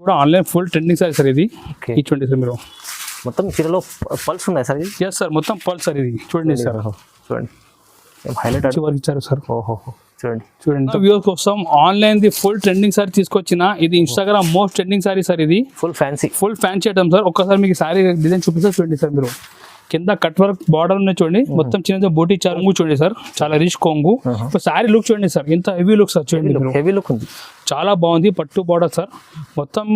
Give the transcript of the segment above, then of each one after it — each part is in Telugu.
కూడా online full trending sir sir ఇది చూడండి సార్ మీరు మొత్తం చీరలో పల్స్ ఉన్నాయి సార్ ఇది ఎస్ సార్ మొత్తం పల్స్ సార్ ఇది చూడండి సార్ చూడండి హైలైట్ వర్క్ ఇచ్చారు సార్ చూడండి వ్యూస్ కోసం online the full trending sorry తీసుకొచ్చిన ఇది Instagram most trending sorry sir ఇది ఫుల్ ఫ్యాన్సీ ఐటమ్ సార్ ఒక్కసారి మీకు సారీ డిజైన్ చూపిస్తారు చూడండి సార్ మీరు కింద కట్ వర్క్ బార్డర్ ఉన్నాయి చూడండి మొత్తం చిన్న బోటీ ఇచ్చారు చూడండి సార్ చాలా రిచ్ కొంగు సారీ లుక్ చూడండి సార్ ఎంత హెవీ లుక్ సార్ చూడండి హెవీ లుక్ ఉంది చాలా బాగుంది పట్టు బార్డర్ సార్ మొత్తం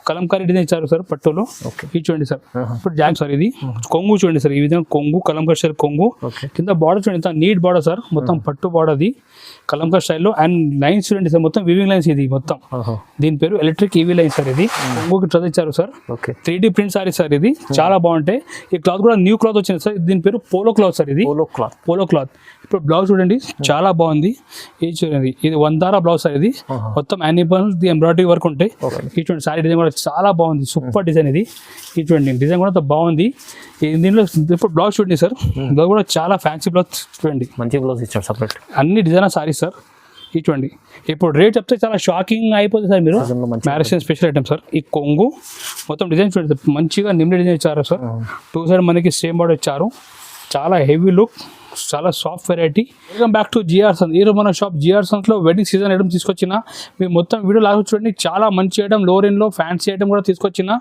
కలంకారీ డిజైన్ ఇచ్చారు సార్ పట్టులో ఇది చూడండి సార్ ఇప్పుడు జాక్ సార్ ఇది కొంగు చూడండి సార్ ఈ విధంగా కొంగు కలంకారీ స్టైల్ కొంగు కింద బార్డర్ చూడండి ఎంత నీట్ బార్డర్ సార్ మొత్తం పట్టు బార్డర్ అది కలంకారీ స్టైల్లో అండ్ లైన్స్ చూడండి సార్ మొత్తం వివింగ్ లైన్స్ ఇది మొత్తం దీని పేరు ఎలక్ట్రిక్ ఈవీ లైన్స్ సార్ ఇది కొంగుకి ట్రస్ ఇచ్చారు sir 3D print sorry sir ఇది చాలా బాగుంటాయి ఈ క్లాత్ కూడా న్యూ క్లాత్ వచ్చింది సార్ దీని పేరు పోలో క్లాత్ సార్ ఇది పోలో క్లాత్ ఇప్పుడు బ్లౌజ్ చూడండి చాలా బాగుంది ఇది చూడండి ఇది వందారా బ్లౌజ్ సార్ ఇది మొత్తం యానిమల్ ది ఎంబ్రాయిడరీ వర్క్ ఉంటాయి ఈ చూడండి సారీ డిజైన్ కూడా చాలా బాగుంది సూపర్ డిజైన్ ఇది ఈ చూడండి డిజైన్ కూడా బాగుంది దీనిలో ఇప్పుడు బ్లౌజ్ చూడండి సార్ బ్లౌజ్ కూడా చాలా ఫ్యాన్సీ బ్లౌజ్ చూడండి మంచి బ్లౌజ్ ఇచ్చారు సపరేట్ అన్ని డిజైనర్ సారీ సార్ ఈ చూడండి ఇప్పుడు రేట్ చెప్తే చాలా షాకింగ్ అయిపోతుంది సార్ మీరు మ్యారేజ్ స్పెషల్ ఐటమ్ సార్ ఈ కొంగు మొత్తం డిజైన్ చూడండి మంచిగా నిమ్మ డిజైన్ ఇచ్చారు సార్ 2 సైడ్ మనకి సేమ్ బార్డర్ ఇచ్చారు చాలా హెవీ లుక్ చాలా soft variety welcome back to GR Sons ఈరోజు మన షాప్ జిఆర్ సన్స్లో వెడ్డింగ్ సీజన్ ఐటమ్ తీసుకొచ్చిన మీరు మొత్తం వీడియో లాగా చూడండి చాలా మంచి ఐటమ్ లో రేంజ్లో ఫ్యాన్సీ ఐటమ్ కూడా తీసుకొచ్చిన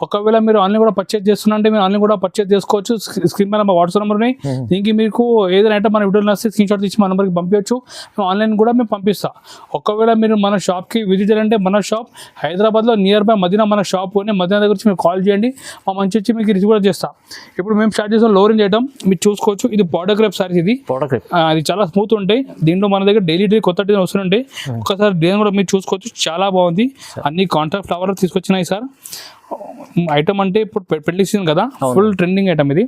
ఒకవేళ మీరు ఆన్లైన్ కూడా పర్చేజ్ చేస్తున్నంటే మీరు ఆన్లైన్ కూడా పర్చేజ్ చేసుకోవచ్చు స్క్రీన్ పైన మా వాట్సాప్ నెంబర్ని దీనికి మీకు ఏదైనా ఐటమ్ మన వీడియోలో నచ్చితే స్క్రీన్ షాట్ తీసి మా నెంబర్కి పంపించవచ్చు మేము ఆన్లైన్ కూడా మేము పంపిస్తాం ఒకవేళ మీరు మన షాప్కి విజిట్ చేయాలంటే మన షాప్ హైదరాబాద్లో నియర్ బై మదీనా మన షాప్ మదీనా దగ్గర వచ్చి మీరు కాల్ చేయండి మా మంచి వచ్చి మీకు రిసీవ్ కూడా చేస్తాం ఇప్పుడు మేము స్టార్ట్ చేసాం లో రేంజ్ ఐటమ్ మీరు చూసుకోవచ్చు ఇది బార్డర్ క్రేప్ సారీస్ ఇది అది చాలా స్మూత్ ఉంటాయి దీంట్లో మన దగ్గర డైలీ కొత్త డిజైన్ వస్తుంటాయి ఒకసారి డిజైన్ కూడా మీరు చూసుకోవచ్చు చాలా బాగుంది అన్ని కాంట్రాక్ట్ ఫ్లవర్ తీసుకొచ్చినాయి సార్ ఐటమ్ అంటే ఇప్పుడు పెళ్లి సీజన్ కదా ఫుల్ ట్రెండింగ్ ఐటమ్ ఇది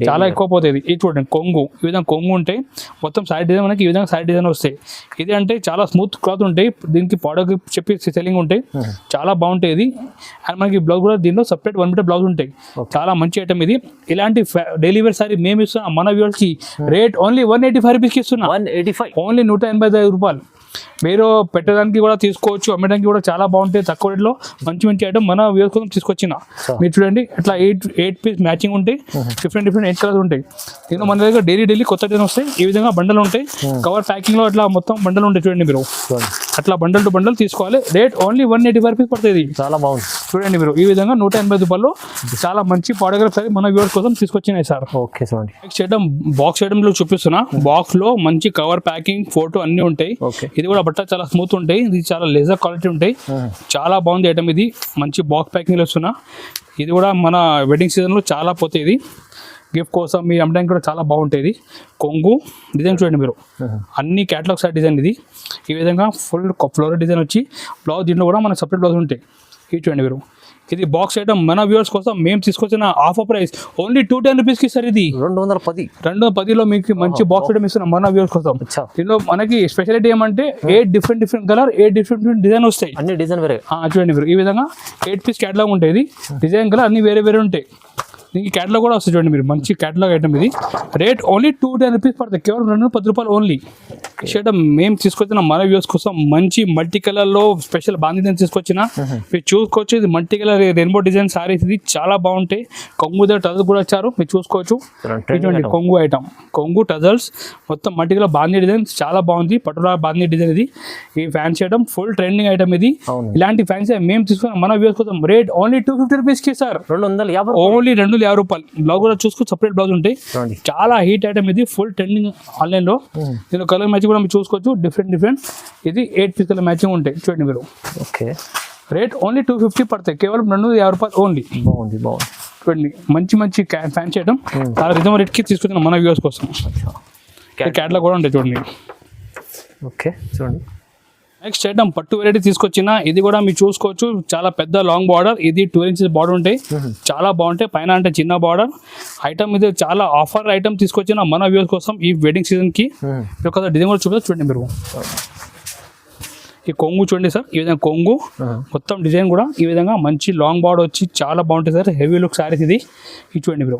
చాలా ఎక్కువ పోతుంది ఇది చూడండి కొంగు ఈ విధంగా కొంగు ఉంటాయి మొత్తం సైడ్ డిజైన్ మనకి ఈ విధంగా సైడ్ డిజైన్ వస్తాయి ఇది అంటే చాలా స్మూత్ క్లాత్ ఉంటాయి దీనికి పౌడర్ చెప్పి సెల్లింగ్ ఉంటాయి చాలా బాగుంటాయి ఇది అండ్ మనకి బ్లౌజ్ కూడా దీంట్లో సపరేట్ 1 మీటర్ బ్లౌజ్ ఉంటాయి చాలా మంచి ఐటమ్ ఇది ఇలాంటి డైలీ వేర్ సారీ మేము ఇస్తున్నాం మన వ్యూవర్స్ కి రేట్ ఓన్లీ 185 రూపీస్కి ఇస్తున్నాం 185 ఓన్లీ 185 రూపాయలు మీరు పెట్టడానికి కూడా తీసుకోవచ్చు అమ్మడానికి కూడా చాలా బాగుంటాయి తక్కువ రేట్లో మంచి ఐటమ్ మన వ్యూవర్స్ కోసం తీసుకొచ్చిన మీరు చూడండి ఇట్లా 8 పీస్ మ్యాచింగ్ ఉంటాయి డిఫరెంట్ 8 కలర్స్ ఉంటాయి దీంట్లో మన దగ్గర డైలీ కొత్త డిజైన్ వస్తాయి ఈ విధంగా బండలు ఉంటాయి కవర్ ప్యాకింగ్ లో అట్లా మొత్తం బండలు ఉంటాయి చూడండి మీరు అట్లా బండల్ టు బండల్ తీసుకోవాలి రేట్ ఓన్లీ 185 రూపీస్ పడుతుంది చాలా బాగుంది చూడండి మీరు ఈ విధంగా 180 రూపాయలు చాలా మంచి పాడోగ్రాఫ్ సారీ మన వ్యూవర్స్ కోసం తీసుకొచ్చినాయి sir okay sir next item box item లో చూపిస్తున్నా బాక్స్ లో మంచి కవర్ ప్యాకింగ్ ఫోటో అన్ని ఉంటాయి ఇది కూడా బట్ట చాలా స్మూత్ ఉంటాయి ఇది చాలా లెజర్ క్వాలిటీ ఉంటాయి చాలా బాగుంది ఐటమ్ ఇది మంచి బాక్స్ ప్యాకింగ్ లో వస్తున్నా ఇది కూడా మన వెడ్డింగ్ సీజన్ లో చాలా పోతాయి ఇది గిఫ్ట్ కోసం మీ అమ్మడానికి కూడా చాలా బాగుంటుంది కొంగు డిజైన్ చూడండి మీరు అన్ని క్యాటలాగ్ సైడ్ డిజైన్ ఇది ఈ విధంగా ఫుల్ ఫ్లోరల్ డిజైన్ వచ్చి బ్లౌజ్ దీంట్లో కూడా మన సపరేట్ బ్లౌజ్ ఉంటాయి ఇది చూడండి మీరు ఇది బాక్స్ ఐటమ్ మన వ్యూవర్స్ కోసం మేము తీసుకొచ్చిన ఆఫర్ ప్రైస్ ఓన్లీ 210 రూపీస్కి సార్ ఇది 210లో మీకు మంచి బాక్స్ ఐటమ్ ఇస్తున్నాం మన వ్యూవర్స్ కోసం దీనిలో మనకి స్పెషాలిటీ ఏమంటే 8 డిఫరెంట్ కలర్ 8 డిఫరెంట్ డిజైన్ వస్తాయి అన్ని డిజైన్ వేరే చూడండి మీరు ఈ విధంగా 8 పీస్ క్యాటలాగ్ ఉంటుంది డిజైన్ కలర్ అన్ని వేరే ఉంటాయి దీనికి క్యాటలాగ్ కూడా వస్తుంది చూడండి మీరు మంచి క్యాటలాగ్ ఐటమ్ ఇది రేట్ ఓన్లీ 210 రూపీస్ పడుతుంది కేవలం 210 రూపాయలు ఓన్లీ ఐటమ్ మేము తీసుకొచ్చిన మన వ్యూస్ కోసం మంచి మల్టీ కలర్లో స్పెషల్ బాంధీ డిజైన్ తీసుకొచ్చిన మీరు చూసుకోవచ్చు ఇది multi colour rainbow design saris ఇది చాలా బాగుంటాయి కొంగు దగ్గర టజల్స్ కూడా వచ్చారు మీరు చూసుకోవచ్చు చూడండి కొంగు ఐటమ్ కొంగు టజల్స్ మొత్తం మల్టీ కలర్ బాంధీ డిజైన్ చాలా బాగుంది పట్టులా బాంధీ డిజైన్ ఇది ఈ fancy item full trending item ఇది ఇలాంటి ఫ్యాన్సీ మేము తీసుకున్నాం మన వ్యూస్ కోసం రేట్ ఓన్లీ 250 రూపీస్కి సార్ ఓన్లీ 250 రూపాయలు బ్లౌజ్ కూడా చూసుకో సపరేట్ బ్లౌజ్ ఉంటాయి చాలా హీట్ ఐటమ్ ఇది ఫుల్ ట్రెండింగ్ ఆన్లైన్ లో దీని కలర్ మ్యాచింగ్ కూడా మీరు చూసుకోవచ్చు డిఫరెంట్ ఇది 8 పీస్ కలర్ మ్యాచింగ్ ఉంటాయి చూడండి మీరు ఓకే రేట్ ఓన్లీ 250 పడతాయి కేవలం 250 రూపాయలు ఓన్లీ బాగుంది చూడండి మంచి ఫ్యాన్సీ ఐటమ్ చాలా రిజనబుల్ రేట్కి తీసుకొచ్చిన మన వ్యూవర్స్ కోసం క్యాటలాగ్ కూడా ఉంటాయి చూడండి ఓకే చూడండి నెక్స్ట్ ఐటమ్ పట్టు వెరైటీ తీసుకొచ్చిన ఇది కూడా మీరు చూసుకోవచ్చు చాలా పెద్ద లాంగ్ బార్డర్ ఇది 12 ఇంచెస్ బార్డర్ ఉంటాయి చాలా బాగుంటాయి పైన అంటే చిన్న బార్డర్ ఐటమ్ ఇది చాలా ఆఫర్ ఐటమ్ తీసుకొచ్చిన మన వ్యూవర్స్ కోసం ఈ వెడ్డింగ్ సీజన్ కి ఒక డిజైన్ కూడా చూడండి మీరు ఈ కొంగు చూడండి సార్ ఈ విధంగా కొంగు మొత్తం డిజైన్ కూడా ఈ విధంగా మంచి లాంగ్ బార్డర్ వచ్చి చాలా బాగుంటుంది సార్ హెవీ లుక్ సారీస్ ఇది చూడండి మీరు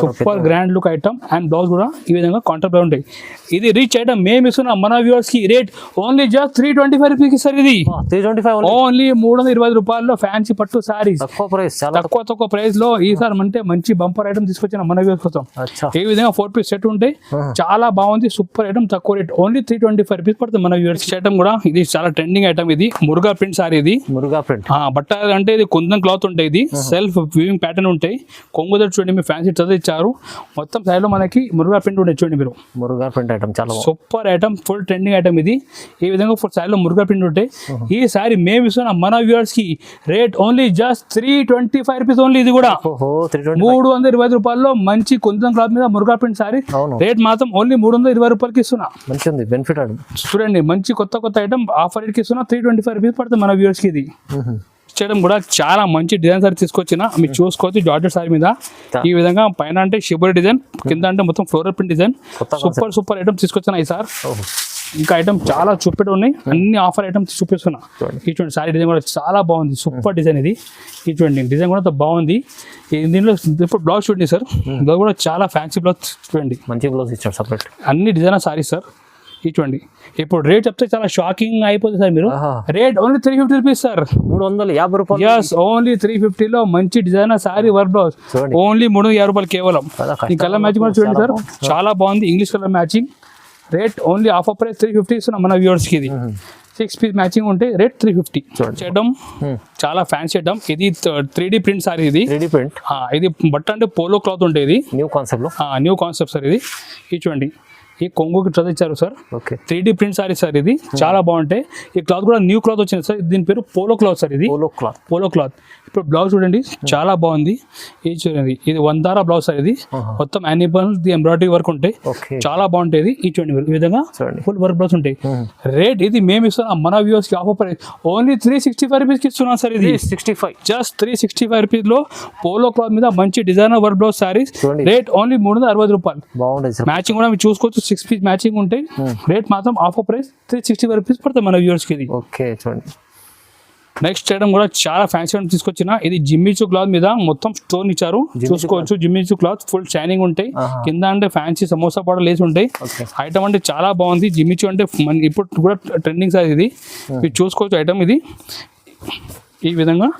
super grand look item and blouse కూడా ఈ విధంగా కాంట్రాక్ట్ ఉంటాయి. ఇది రిచ్ ఐటమ్ మేము ఇస్తున్నాం మన వ్యూవర్స్ కి. Rate only just 325 rupees sir. ఇది 325 ఓన్లీ 320 రూపాయల్లో ఫ్యాన్సీ పట్టు సారీస్ తక్కువ ప్రైస్, చాలా తక్కువ ప్రైస్ లో ఈసారి అంటే మంచి బంపర్ ఐటమ్ తీసుకొచ్చిన మన వ్యూవర్స్ కోసం. అచ్చా. ఈ విధంగా 4 పీస్ సెట్ ఉంటాయి, చాలా బాగుంది, సూపర్ ఐటమ్, తక్కువ రేట్ ఓన్లీ 325 రూపీస్ పడుతుంది మన వ్యూవర్స్. ఐటమ్ కూడా ఇది చాలా ట్రెండింగ్ ఐటమ్. ఇది మురుగా ప్రింట్ సారీ. ఇది మురుగా ప్రింట్ బట్ట అంటే ఇది కుందన్ క్లాత్ ఉంటాయి. ఇది సెల్ఫ్ వీవింగ్ ప్యాటర్న్ ఉంటాయి. కొంగు దగ్గర చూడండి మీరు ఫ్యాన్సీ చదివి ఇచ్చారు. మొత్తం సైడ్ లో మనకి మురుగా ప్రింట్ ఉంటాయి చూడండి మీరు. మురుగా ప్రింట్ ఐటమ్ చాలా super item, full trending item. ఇది ఈ విధంగా ఫుల్ సైడ్ లో మురుగా ప్రింట్ ఉంటాయి. ఈ సారీ మేము ఇస్తున్నాం మన వ్యూవర్స్ కి. Rate only just 325 rupees only. ఇది కూడా 320 రూపాయల్లో మంచి కుందన్ క్లాత్ మీద మురుగా ప్రింట్ సారీ. రేట్ మాత్రం ఓన్లీ 320 రూపాయలకి ఇస్తున్నా. మంచిది బెనిఫిట్ చూడండి మంచి కొత్త ఐటమ్ ఆఫర్ రేట్ కి ఇస్తున్నా. 325 రూపీస్ పడుతుంది మన వ్యూవర్స్ కి. ఇది చేయడం కూడా చాలా మంచి డిజైన్ సారీ తీసుకొచ్చిన మీరు చూసుకోవచ్చు. జార్జెట్ సారీ మీద ఈ విధంగా పైన అంటే షిబోరి డిజైన్, కింద అంటే మొత్తం floral print design. Super item తీసుకొచ్చిన ఈ సార్. ఇంకా ఐటమ్ చాలా చూపెట్టి ఉన్నాయి, అన్ని ఆఫర్ ఐటమ్స్ చూపిస్తున్నా. ఈ చూడండి సారీ డిజైన్ కూడా చాలా బాగుంది, సూపర్ డిజైన్. ఇది ఈ చూడండి డిజైన్ కూడా బాగుంది. దీనిలో ఇప్పుడు బ్లౌజ్ చూడండి సార్. బ్లౌజ్ కూడా చాలా ఫ్యాన్సీ బ్లౌజ్ చూడండి, మంచి బ్లౌజ్ ఇచ్చారు సపరేట్. అన్ని డిజైన్ సారీ సార్. ఈ చూడండి ఇప్పుడు రేట్ చెప్తే చాలా షాకింగ్ అయిపోతుంది సార్. మీరు రేట్ ఓన్లీ 350 రూపీస్ సార్. 350 రూపాయలు. ఎస్ ఓన్లీ 350 లో మంచి designer sorry work blouse only 350 రూపాయలు కేవలం. ఈ కలర్ మ్యాచింగ్ కూడా చూడండి సార్, చాలా బాగుంది. English colour matching. Rate only offer price 350 ఇస్తున్నాం మన వ్యూవర్స్ కి. ఇది 6 పీస్ మ్యాచింగ్ ఉంటే రేట్ 350 చేయడం. చాలా ఫ్యాన్సీ ఐటమ్. ఇది 3D ప్రింట్ సారీ. ఇది 3D ప్రింట్. ఇది బట్ట అంటే పోలో క్లాత్ ఉంటుంది. ఇది న్యూ కాన్సెప్ట్ సార్. ఇది ఈ చూడండి ఈ కొంగుకి చదివించారు sir. 3D print sorry sir. ఇది చాలా బాగుంటాయి. ఈ క్లాత్ కూడా న్యూ క్లాత్ వచ్చింది సార్. దీని పేరు పోలో క్లాత్ సార్. ఇది పోలో క్లాత్. ఇప్పుడు బ్లౌజ్ చూడండి చాలా బాగుంది. ఇది చూడండి ఇది వందారా బ్లౌజ్ సార్. ఇది మొత్తం యానిమల్ ఎంబ్రాయిడరీ వర్క్ ఉంటాయి, చాలా బాగుంటాయి. ఈ చూడండి ఈ విధంగా ఫుల్ వర్క్ బ్లౌజ్ ఉంటాయి. రేట్ ఇది మేము ఇస్తున్నాం మన వ్యూవర్స్ కి ఆఫర్ ప్రైస్ ఓన్లీ 365 రూపీస్ కి ఇస్తున్నాం సార్. ఇది 65 జస్ట్ 365 రూపీస్ లో పోలో క్లాత్ మీద మంచి designer work blouse saris. Rate only 360 రూపాయలు. మ్యాచింగ్ కూడా మీరు చూసుకోవచ్చు. 6 పీస్ మ్యాచింగ్ ఉంటాయి. రేట్ మాత్రం ఆఫర్ ప్రైస్ 365 రూపీస్ పడుతుంది మన వ్యూవర్స్ కి. ఇది చూడండి నెక్స్ట్ ఐటమ్ కూడా చాలా ఫ్యాన్సీ ఐటమ్ తీసుకొచ్చిన. ఇది జిమ్మిచూ క్లాత్ మీద మొత్తం స్టోన్ ఇచ్చారు చూసుకోవచ్చు. జిమ్మిచూ క్లాత్ ఫుల్ షైనింగ్ ఉంటాయి. కింద అంటే ఫ్యాన్సీ సమోసా పౌడర్ లేసి ఉంటాయి. ఐటమ్ అంటే చాలా బాగుంది. జిమ్మిచూ అంటే ఇప్పుడు కూడా ట్రెండింగ్ సార్. ఇది మీరు చూసుకోవచ్చు ఐటమ్. ఇది ఈ విధంగా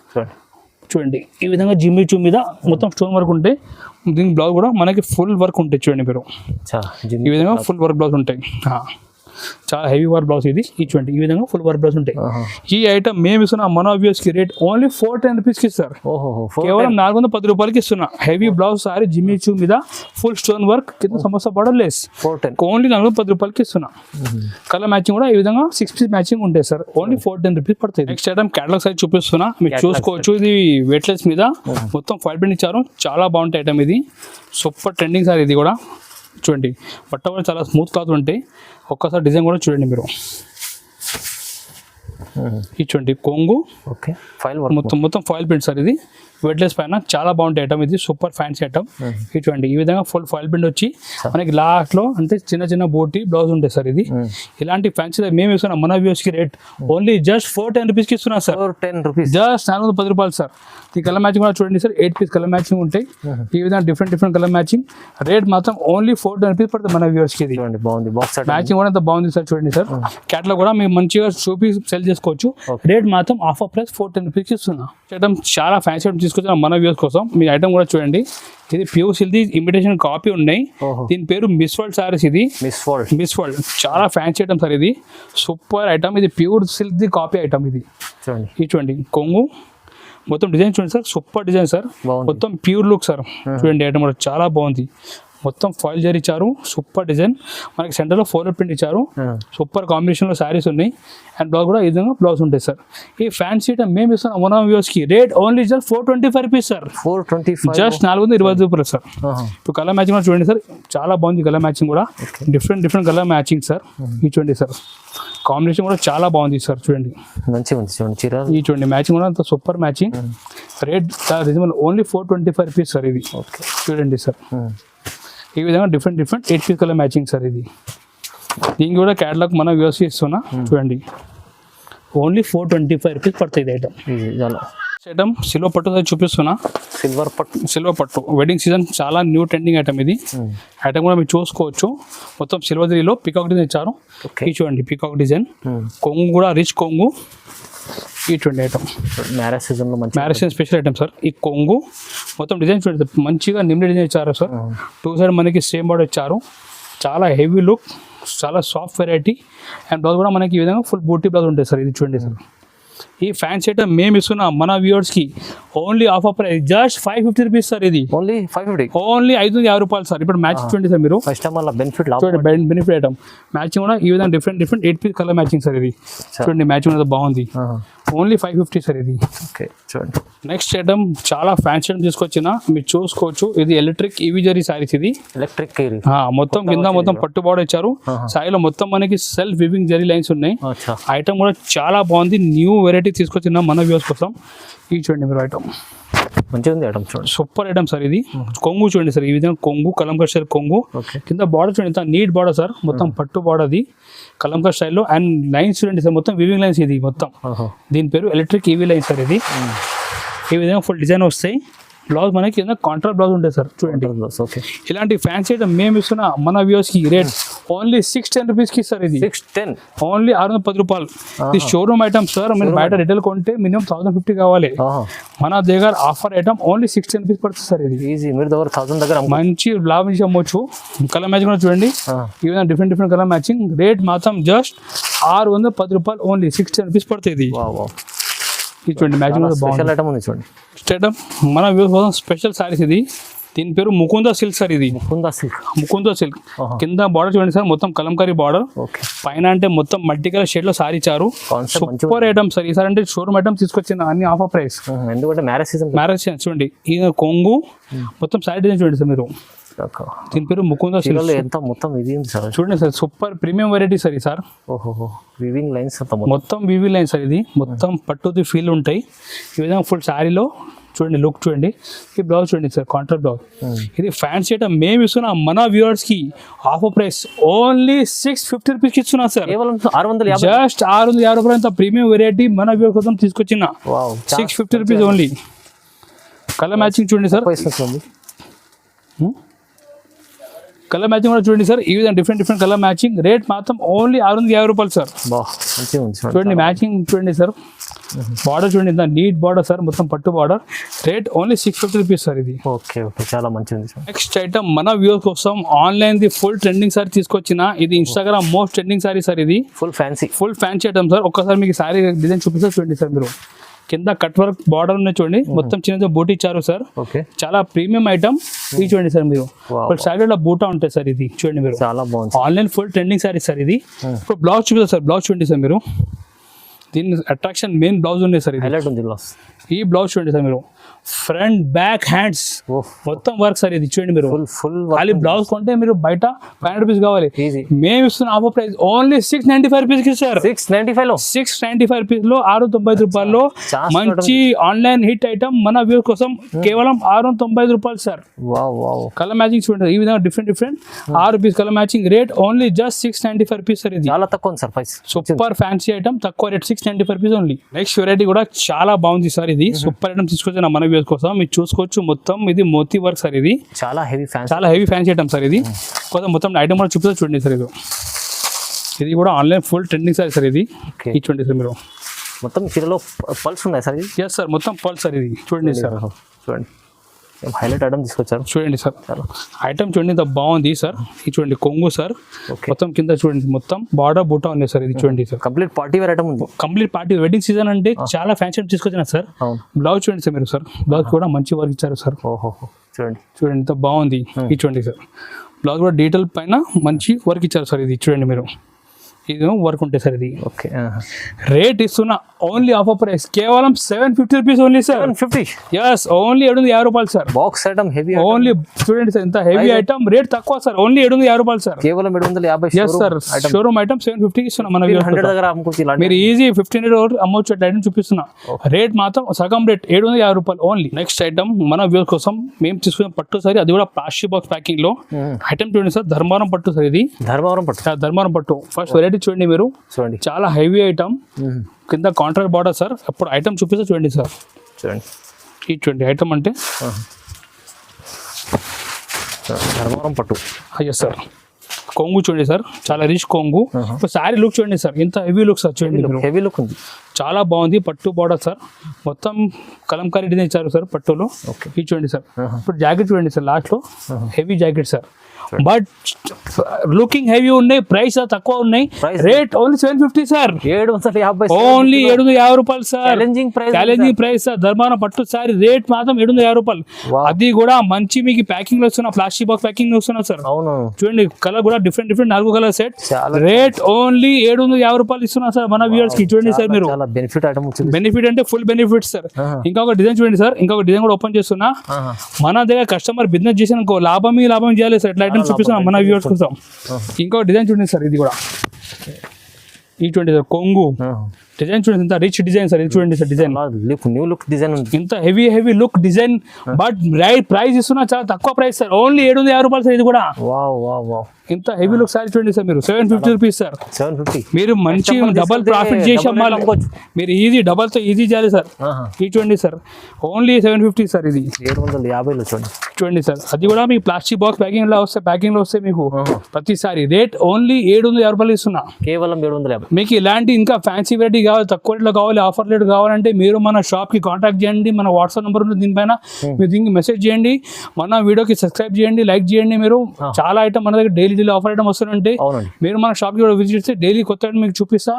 చూడండి. ఈ విధంగా జిమ్మిచూ మీద మొత్తం స్టోన్ వర్క్ ఉంటాయి. దీని బ్లౌజ్ కూడా మనకి ఫుల్ వర్క్ ఉంటాయి చూడండి మీరు. ఈ విధంగా ఫుల్ వర్క్ బ్లౌజ్ ఉంటాయి. చాలా హెవీ వర్క్ బ్లౌజ్. ఇది చూడండి ఈ విధంగా ఫుల్ వర్క్ బ్లౌజ్ ఉంటాయి. ఈ ఐటమ్ మేము ఇస్తున్నా మన వ్యూవర్స్ కి. రేట్ ఓన్లీ 410 రూపీస్ కి ఇస్తారు. కేవలం 410 రూపాయలకి ఇస్తున్నా. హెవీ బ్లౌజ్ సారీ జిమ్మిచూ మీద ఫుల్ స్టోన్ వర్క్, కింద సమోసా పౌడర్ లేస్. ఓన్లీ 410 రూపాయలకి ఇస్తున్నా. కలర్ మ్యాచింగ్ కూడా ఈ విధంగా 6 పీస్ మ్యాచింగ్ ఉంటాయి సార్. ఓన్లీ 410 రూపీస్ పడుతుంది. నెక్స్ట్ ఐటమ్ క్యాటలాగ్ సైజ్ చూపిస్తున్నా మీరు చూసుకోవచ్చు. ఇది వెయిట్లెస్ మీద మొత్తం ఫైల్ ప్రింట్ ఇచ్చారు, చాలా బాగుంటాయి ఐటమ్. ఇది సూపర్ ట్రెండింగ్ సార్. ఇది కూడా చూడండి బట్ట కూడా చాలా స్మూత్ క్లాత్ ఉంటాయి. ఒక్కసారి డిజైన్ కూడా చూడండి మీరు. ఇది చూడండి కొంగు మొత్తం ఫాయిల్ ప్రింట్ సార్. ఇది వెయిట్లెస్ పైన చాలా బాగుంటాయి ఐటమ్. ఇది సూపర్ ఫ్యాన్సీ ఐటమ్. ఇది చూడండి ఈ విధంగా ఫుల్ ఫాయిల్ ప్రింట్ వచ్చి మనకి లాస్ట్ లో అంటే చిన్న బోటీ బ్లౌజ్ ఉంటాయి సార్. ఇది ఇలాంటి ఫ్యాన్సీ మేము ఇస్తున్నాం మన వ్యూవర్స్ కి. రేట్ ఓన్లీ జస్ట్ 410 రూపీస్ కి ఇస్తున్నా సార్. 410 రూపీస్ జస్ట్ 410 రూపాయలు సార్. ఈ కలర్ మ్యాచింగ్ కూడా చూడండి సార్. 8 పీస్ కలర్ మ్యాచింగ్ ఉంటాయి. ఈ విధంగా డిఫరెంట్ కలర్ మ్యాచింగ్. రేట్ మాత్రం ఓన్లీ 410 రూపీస్ పడుతుంది మన వ్యూవర్స్ కి. ఇది బాగుంది మ్యాచింగ్ కూడా ఎంత బాగుంది సార్. చూడండి సార్ క్యాటలాగ్ కూడా మేము మంచిగా చూపి సెల్ చేసుకోవచ్చు. రేట్ మాత్రం ఆఫర్ ప్రైస్ 410 రూపీస్ ఇస్తున్నా. ఐటమ్ చాలా ఫ్యాన్సీ ఐటమ్ తీసుకొచ్చిన మన వ్యూవర్స్ కోసం. మీ ఐటమ్ కూడా చూడండి. ఇది ప్యూర్ సిల్క్ ఇమిటేషన్ కాపీ ఉన్నాయి. దీని పేరు మిస్ వరల్డ్ సారీస్. ఇది మిస్ వరల్డ్ చాలా ఫ్యాన్సీ ఐటమ్ సార్. ఇది సూపర్ ఐటమ్. ఇది pure silk the copy item. ఇది చూడండి కొంగు మొత్తం డిజైన్ చూడండి సార్. Super design sir. మొత్తం ప్యూర్ లుక్ సార్. చూడండి ఐటమ్ కూడా చాలా బాగుంది. మొత్తం ఫాయిల్ జరీ ఇచ్చారు, సూపర్ డిజైన్. మనకి సెంటర్లో ఫ్లోరల్ ప్రింట్ ఇచ్చారు. సూపర్ కాంబినేషన్లో శారీస్ ఉన్నాయి. అండ్ బ్లౌజ్ కూడా ఈ విధంగా బ్లౌజ్ ఉంటాయి సార్. ఈ ఫ్యాన్సీ ఐటమ్ మేము ఇస్తున్నాం మన వ్యూవర్స్ కి. Rate only just 425 rupees sir. 425 just 420 రూపాయలు సార్. ఇప్పుడు కలర్ మ్యాచింగ్ కూడా చూడండి సార్. చాలా బాగుంది కలర్ మ్యాచింగ్ కూడా. Different colour matching sir. ఇది చూడండి సార్. కాంబినేషన్ కూడా చాలా బాగుంది సార్. చూడండి ఈ చూడండి మ్యాచింగ్ కూడా అంత సూపర్ మ్యాచింగ్. రేట్ చాలా రీజనబుల్. Only 425 rupees sir. ఇది చూడండి సార్. ఈ విధంగా different 8 piece colour matching sir. ఇది దీనికి కూడా క్యాటలాగ్ మన వ్యూవర్స్ ఇస్తున్నా. చూడండి ఓన్లీ 425 రూపీస్ పడుతుంది ఐటమ్. ఐటమ్ సిల్వర్ పట్టు సార్ చూపిస్తున్నా. సిల్వర్ పట్టు వెడ్డింగ్ సీజన్ చాలా న్యూ ట్రెండింగ్ ఐటమ్ ఇది. ఐటమ్ కూడా మీరు చూసుకోవచ్చు. మొత్తం సిల్వర్ జరీలో పికాక్ డిజైన్ ఇచ్చారు. ఇది చూడండి పికాక్ డిజైన్. కొంగు కూడా రిచ్ కొంగు. ఈ చూడండి ఐటమ్ మ్యారేజ్ సీజన్లో marriage season special item sir. ఈ కొంగు మొత్తం డిజైన్ చూడండి మంచిగా నిమ్లి డిజైన్ ఇచ్చారు సార్. టూ సైడ్ మనకి సేమ్ బార్డర్ ఇచ్చారు. చాలా హెవీ లుక్, చాలా సాఫ్ట్ వెరైటీ. అండ్ బ్లౌజ్ కూడా మనకి ఈ విధంగా ఫుల్ బూటీ బ్లౌజ్ ఉంటుంది సార్. ఇది చూడండి సార్. ఈ ఫ్యాన్సీ ఐటమ్ మేము ఇస్తున్నాం మన వ్యూవర్స్కి only offer price just 550 rupees sir. ఇది ఓన్లీ 550, ఓన్లీ 550 రూపాయలు సార్. ఇప్పుడు మ్యాచింగ్ చూడండి సార్ మీరు. ఫస్ట్ టైం వల్ల బెనిఫిట్ చూడండి బెనిఫిట్ ఐటమ్ మ్యాచింగ్ కూడా ఈ విధంగా different 8 piece colour matching sir. ఇది చూడండి మ్యాచింగ్ అనేది బాగుంది. ఓన్లీ 550 సార్ ఇది. ఓకే చూడండి. నెక్స్ట్ ఐటమ్ చాలా ఫ్యాన్సీ ఐటమ్ తీసుకొచ్చిన మీరు చూసుకోవచ్చు. ఇది ఎలక్ట్రిక్ ఈవీ జరీ సారీస్. ఇది ఎలక్ట్రిక్ మొత్తం కింద మొత్తం పట్టు బార్డర్ ఇచ్చారు. సారీలో మొత్తం మనకి సెల్ఫ్ వివింగ్ జరీ లైన్స్ ఉన్నాయి. ఐటమ్ కూడా చాలా బాగుంది. న్యూ వెరైటీ తీసుకొచ్చిన మన వ్యూస్ కోసం. ఇది చూడండి మీరు ఐటమ్ మంచిగా ఉంది. ఐటమ్ చూడండి సూపర్ ఐటమ్ సార్. ఇది కొంగు చూడండి సార్. ఈ విధంగా కొంగు కలంకారీ స్టైల్ కొంగు. కింద బార్డర్ చూడండి ఎంత నీట్ బార్డర్ సార్. మొత్తం పట్టు బార్డర్ అది కలంకారీ స్టైల్లో. అండ్ లైన్స్ చూడండి సార్ మొత్తం వివింగ్ లైన్స్. ఇది మొత్తం దీని పేరు ఎలక్ట్రిక్ ఈవీ లైన్స్ సార్. ఇది ఈ విధంగా ఫుల్ డిజైన్ వస్తాయి. బ్లౌజ్ మనకి కింద కాంట్రాస్ట్ బ్లౌజ్ ఉంటుంది సార్. చూడండి ఓకే. ఇలాంటి ఫ్యాన్సీ ఐటమ్ మేము ఇస్తున్న మన వ్యూస్కి రేట్ ఓన్లీ 610 రూపీస్కి సార్. ఇది 610 ఓన్లీ 610 రూపాయలు. ఇది షోరూమ్ ఐటమ్ సార్. మీరు బయట రిటైల్ కొంటే మినిమం 1050 కావాలి. మన దగ్గర ఆఫర్ ఐటమ్ ఓన్లీ 610 రూపీస్ పడుతుంది సార్. ఇది ఈజీ. మీరు దగ్గర 1000 దగ్గర మంచి లాభం నుంచి అమ్మవచ్చు. కలర్ మ్యాచింగ్ కూడా చూడండి. ఈ విధంగా డిఫరెంట్ కలర్ మ్యాచింగ్. రేట్ మాత్రం జస్ట్ 610 రూపాయలు. ఓన్లీ 610 రూపీస్ పడుతుంది. ఇది చూడండి మ్యాచింగ్ స్పెషల్ ఐటమ్ ఉంది చూడండి. ఐటమ్ మన వ్యూస్ కోసం స్పెషల్ సారీస్. ఇది దీని పేరు ముకుంద సిల్క్ సార్. ఇది ముకుంద సిల్క్. కింద బార్డర్ చూడండి సార్ మొత్తం కలంకారీ బార్డర్. పైన అంటే మొత్తం మల్టీ కలర్ షేడ్ లో సారీ ఇచ్చారు. Super item sir. ఈసారి అంటే షోరూమ్ ఐటమ్ తీసుకొచ్చిన అన్ని ఆఫర్ ప్రైస్. ఎందుకంటే మ్యారేజ్ సీజన్ చూడండి. ఈ కొంగు మొత్తం సారీ డిజైన్ చూడండి సార్ మీరు. దీని పేరు ముకుంద సిల్క్. ఎంత మొత్తం ఇది సార్ చూడండి sir. Super premium variety sir. Sir weaving lines మొత్తం వివింగ్ లైన్స్ సార్. ఇది మొత్తం పట్టుది ఫీల్ ఉంటాయి. ఈ విధంగా ఫుల్ శారీలో చూడండి లుక్ చూడండి. ఈ బ్లౌజ్ చూడండి సార్ కాంట్రాస్ట్ బ్లౌజ్. ఇది ఫ్యాన్సీ ఐటమ్ మేము ఇస్తున్నాం మన వ్యూవర్స్కి ఆఫర్ ప్రైస్ ఓన్లీ 650 రూపీస్కి ఇస్తున్నాం సార్. జస్ట్ 650 రూపాయలు. ప్రీమియం వెరైటీ మన వ్యూవర్స్ కోసం తీసుకొచ్చిన 650 రూపీస్ ఓన్లీ. కలర్ మ్యాచింగ్ చూడండి సార్. కలర్ మ్యాచింగ్ కూడా చూడండి సార్. ఈ విధంగా డిఫరెంట్ కలర్ మ్యాచింగ్. రేట్ మాత్రం ఓన్లీ 650 రూపాయలు సార్. చూడండి మ్యాచింగ్ చూడండి సార్. బార్డర్ చూడండి ఇంత నీట్ బార్డర్ సార్. మొత్తం పట్టు border. Rate only 650 rupees sir. ఇది ఓకే చాలా మంచిది. నెక్స్ట్ ఐటమ్ మన వ్యూస్ కోసం online the full trending sorry తీసుకొచ్చిన. ఇది Instagram most trending sorry sir. ఇది ఫుల్ ఫ్యాన్సీ ఐటమ్ సార్. ఒక్కసారి మీకు సారీ డిజైన్ చూపిస్తే చూడండి సార్ మీరు. కింద కట్ వర్క్ బార్డర్ ఉన్నాయి చూడండి. మొత్తం చిన్న బూట్ ఇచ్చారు సార్. చాలా ప్రీమియం ఐటమ్. ఇది చూడండి సార్ మీరు. సారీలో బూటా ఉంటాయి సార్. ఇది చూడండి మీరు. చాలా బాగుంది. Online full trending sorry sir. ఇది ఇప్పుడు బ్లౌజ్ చూపిస్తారు సార్. బ్లౌజ్ చూడండి సార్ మీరు. దీని అట్రాక్షన్ మెయిన్ బ్లౌజ్ ఉంది సార్. ఈ బ్లౌజ్ చూడండి సార్ మీరు. ఫ్రంట్ బ్యాక్ హ్యాండ్స్ మొత్తం వర్క్ సార్. ఇది చూడండి మీరు. ఖాళీ బ్లౌజ్ కొంటే మీరు బయట 500 రూపీస్ కావాలి. మేము ఇస్తున్న ఆఫర్ ప్రైస్ ఓన్లీ 695 రూపీస్కి సార్. 695 రూపీస్ లో 695 రూపాయల్లో మంచి ఆన్లైన్ హిట్ ఐటమ్ మన వ్యూ కోసం కేవలం 695 రూపాయలు సార్. కలర్ మ్యాచింగ్ చూడండి. ఈ విధంగా different 6 rupees colour matching. Rate only just 695 rupees sir. ఇది చాలా తక్కువ సార్. Super fancy item. తక్కువ rate 695 rupees only. Next variety కూడా చాలా బాగుంది సార్. ఇది సూపర్ ఐటమ్ తీసుకొచ్చిన మన కోసం మీరు చూసుకోవచ్చు. మొత్తం ఇది మోతీ వర్క్ సార్. ఇది చాలా హెవీ ఫ్యాన్సీ ఐటమ్ సార్. ఇది కొంచెం మొత్తం ఐటమ్ కూడా చూపిస్తే చూడండి సార్. ఇది కూడా ఆన్లైన్ ఫుల్ ట్రెండింగ్ సార్. ఇది చూడండి సార్ మీరు. మొత్తం చీరలో పల్స్ ఉన్నాయి సార్. ఎస్ సార్ మొత్తం పల్స్ సార్. ఇది చూడండి సార్. చూడండి హైలైట్ ఐటమ్ తీసుకొచ్చారు. చూడండి సార్ ఐటమ్ చూడండి ఎంత బాగుంది సార్. ఇది చూడండి కొంగు సార్. మొత్తం కింద చూడండి మొత్తం బార్డర్ బూటా ఉంది సార్. ఇది చూడండి sir. Complete party wear item ఉంది. కంప్లీట్ పార్టీ వెడ్డింగ్ సీజన్ అంటే చాలా ఫ్యాన్సీ తీసుకొచ్చిన సార్. బ్లౌజ్ చూడండి సార్ మీరు. సార్ బ్లౌజ్ కూడా మంచి వర్క్ ఇచ్చారు సార్. చూడండి ఎంత బాగుంది. ఇది చూడండి సార్. బ్లౌజ్ కూడా డీటెయిల్ పైన మంచి వర్క్ ఇచ్చారు సార్. ఇది చూడండి మీరు. ఇది వర్క్ ఉంటాయి సార్. ఇది రేట్ ఇస్తున్న ఓన్లీ ఆఫర్ ప్రైస్ కేవలం 750 rupees only sir. 750. Yes only 750 రూపాయలు sir. Box item heavy only చూడండి సార్ ఎంత హెవీ ఐటమ్. రేట్ తక్కువ సార్. ఓన్లీ 750 రూపాయలు సార్. కేవలం 750. Yes sir. షోరూమ్ ఐటమ్ 750 ఇస్తున్నా మన మీరు ఈజీ 1500 అమ్మవచ్చు ఐటమ్ చూపిస్తున్నా. రేట్ మాత్రం సగం రేట్ 750 రూపాయలు ఓన్లీ. నెక్స్ట్ ఐటమ్ మన వ్యూస్ కోసం మేము తీసుకున్న పట్టు సారీ. అది కూడా ప్లాస్టిక్ బాక్స్ ప్యాకింగ్ లో ఐటమ్ చూడండి సార్. ధర్మవరం పట్టు సార్. ఇది ధర్మవరం పట్టు. ఫస్ట్ వెరైటీ చూడండి మీరు. చాలా హెవీ ఐటమ్. కింద కాంట్రాక్ట్ బార్డర్ సార్. అప్పుడు ఐటమ్ చూపిస్తే చూడండి సార్. చూడండి ఈ చూడండి ఐటమ్ అంటే ధర్మవరం పట్టు. Yes sir. కొంగు చూడండి సార్, చాలా రిచ్ కొంగు. ఇప్పుడు శారీ లుక్ చూడండి సార్, ఎంత హెవీ లుక్ సార్ చూడండి మీరు. హెవీ లుక్ ఉంది. చాలా బాగుంది. పట్టు బార్డర్ సార్, మొత్తం కలంకారీ డిజైన్ ఇచ్చారు సార్ పట్టులో. ఓకే. ఇది చూడండి సార్. ఇప్పుడు జాకెట్ చూడండి సార్, లాస్ట్లో heavy jacket sir. But looking heavy ఉన్నాయి, ప్రైస్ తక్కువ ఉన్నాయి. Rate only 750 sir. 750. ఓన్లీ 750 రూపాయలు sir. Challenging price. Challenging price sir. Dharmana పట్టు సారీ రేట్ మాత్రం 750 రూపాయలు. అది కూడా మంచి మీకు ప్యాకింగ్ లో వస్తున్నా, ప్లాస్టిక్ బాక్స్ ప్యాకింగ్ లో వస్తున్నా సార్. అవును చూడండి కలర్ కూడా different 4 colour set. Rate only 750 రూపాయలు ఇస్తున్నా సార్ మన వ్యూవర్స్ కి. చూడండి సార్ మీరు, చాలా బెనిఫిట్ ఐటమ్ వచ్చింది. బెనిఫిట్ అంటే ఫుల్ బెనిఫిట్ సార్. ఇంకొక డిజైన్ చూడండి సార్, ఇంకొక డిజైన్ కూడా ఓపెన్ చేస్తున్నా. మన దగ్గర కస్టమర్ బిజినెస్ చేసిన లాభం చేయాలి సార్. ఇట్లా ఐటమ్ చూపిస్తున్నా మన వ్యూవర్స్ కోసం. ఇంకో డిజైన్ చూడండి సార్, ఇది కూడా ఈ చూడండి సార్ కొంగు డిజైన్ చూడండి, ఇంత రిచ్ డిజైన్ సార్. ఇది చూడండి sir design, new look design ఉంది. ఇంత heavy look design. But price ఇస్తున్నా చాలా తక్కువ ప్రైస్ సార్. ఓన్లీ 750 రూపాయలు సార్. ఇది కూడా ఇంత హెవీ లుక్ సారీ చూడండి సార్ మీరు. 750 రూపీస్ సార్. 750. మీరు మంచి డబల్ ప్రాఫిట్ చేసి అమ్మాలి. మీరు ఈజీ డబల్ తో ఈజీ చేయాలి సార్. ఇది చూడండి సార్, ఓన్లీ 750 సార్. ఇది 750 చూడండి. చూడండి సార్, అది కూడా మీకు ప్లాస్టిక్ బాక్స్ ప్యాకింగ్ లో వస్తే మీకు ప్రతిసారి రేట్ ఓన్లీ 750 రూపాయలు ఇస్తున్నా. కేవలం 750. మీకు ఇలాంటి ఇంకా ఫ్యాన్సీ వెరైటీ కావాలి, తక్కువ రేట్లో కావాలి, ఆఫర్ రేట్ కావాలంటే మీరు మన షాప్ కి కాంటాక్ట్ చేయండి. మన వాట్సాప్ నెంబర్ ఉంది దీనిపైన, మీరు దీనికి మెసేజ్ చేయండి. మన వీడియోకి సబ్స్క్రైబ్ చేయండి, లైక్ చేయండి. మీరు చాలా ఐటమ్ మన దగ్గర డైలీ ఆఫర్ ఐటమ్ వస్తుంటే మీరు మన షాప్ కి కూడా విజిట్ చేస్తే డైలీ కొత్త ఐటమ్ మీకు చూపిస్తా.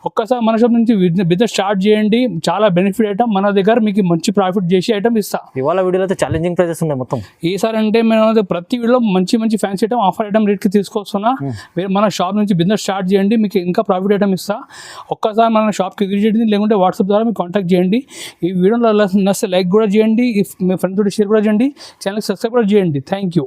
ఒక్కసారి మన షాప్ నుంచి బిజినెస్ స్టార్ట్ చేయండి. చాలా బెనిఫిట్ ఐటమ్ మన దగ్గర, మీకు మంచి ప్రాఫిట్ చేసి ఐటమ్ ఇస్తా. ఇవాళ వీడియోలో అయితే ఛాలెంజింగ్ ప్రైసెస్ ఉన్నాయి మొత్తం. ఈసారి అంటే మేము ప్రతి వీడియోలో మంచి fancy item offer item rate కి తీసుకొస్తున్నా. మీరు మన షాప్ నుంచి బిజినెస్ స్టార్ట్ చేయండి, మీకు ఇంకా ప్రాఫిట్ ఐటమ్ ఇస్తా. ఒక్కసారి మన షాప్కి విజిట్ చేయండి, లేకుంటే వాట్సాప్ ద్వారా మీకు కాంటాక్ట్ చేయండి. ఈ వీడియోలో నచ్చితే లైక్ కూడా చేయండి, మీ ఫ్రెండ్స్ తోటి షేర్ కూడా చేయండి, ఛానల్ సబ్స్క్రైబ్ కూడా చేయండి. Thank you.